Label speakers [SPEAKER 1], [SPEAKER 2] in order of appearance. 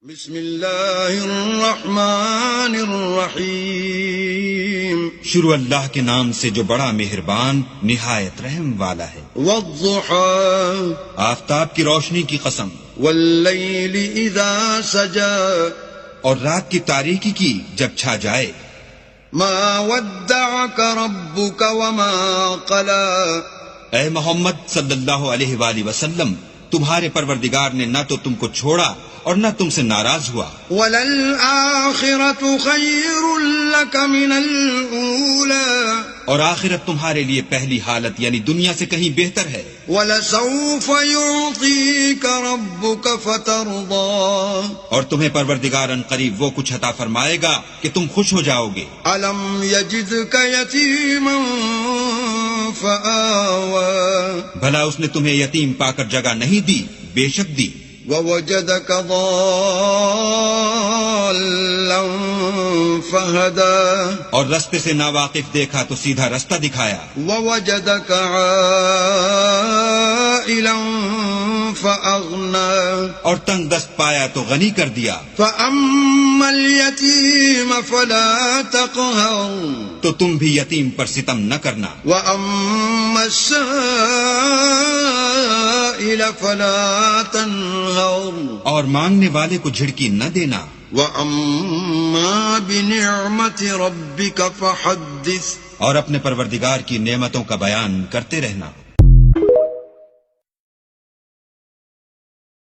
[SPEAKER 1] بسم اللہ الرحمن الرحیم،
[SPEAKER 2] شروع اللہ کے نام سے جو بڑا مہربان نہایت رحم والا ہے۔
[SPEAKER 1] والضحى
[SPEAKER 2] آفتاب کی روشنی کی قسم،
[SPEAKER 1] واللیل اذا سجى
[SPEAKER 2] اور رات کی تاریکی کی جب چھا جائے۔
[SPEAKER 1] ما ودعك ربك وما قلى،
[SPEAKER 2] اے محمد صلی اللہ علیہ وآلہ وسلم، تمہارے پروردگار نے نہ تو تم کو چھوڑا اور نہ تم سے ناراض ہوا۔
[SPEAKER 1] وللآخرة خیر لك من الأولى،
[SPEAKER 2] اور آخرت تمہارے لیے پہلی حالت یعنی دنیا سے کہیں بہتر ہے۔
[SPEAKER 1] ولسوف يعطيك ربك فترضى،
[SPEAKER 2] اور تمہیں پروردگار ان قریب وہ کچھ عطا فرمائے گا کہ تم خوش ہو جاؤ گے۔
[SPEAKER 1] ألم يجدك يتيما فآوى،
[SPEAKER 2] بھلا اس نے تمہیں یتیم پا کر جگہ نہیں دی؟ بے شک دی۔
[SPEAKER 1] ووجدك ضالا فهدى،
[SPEAKER 2] اور رستے سے ناواقف دیکھا تو سیدھا رستہ دکھایا۔
[SPEAKER 1] ووجدك عائلا فأغنى،
[SPEAKER 2] اور تنگ دست پایا تو غنی کر دیا۔
[SPEAKER 1] فأما اليتيم فلا تقهر،
[SPEAKER 2] تو تم بھی یتیم پر ستم نہ کرنا۔
[SPEAKER 1] وأما السائل فلا تنهر،
[SPEAKER 2] اور مانگنے والے کو جھڑکی نہ دینا۔
[SPEAKER 1] وَأَمَّا بِنِعْمَةِ رَبِّكَ فَحَدِّثْ،
[SPEAKER 2] اور اپنے پروردگار کی نعمتوں کا بیان کرتے رہنا۔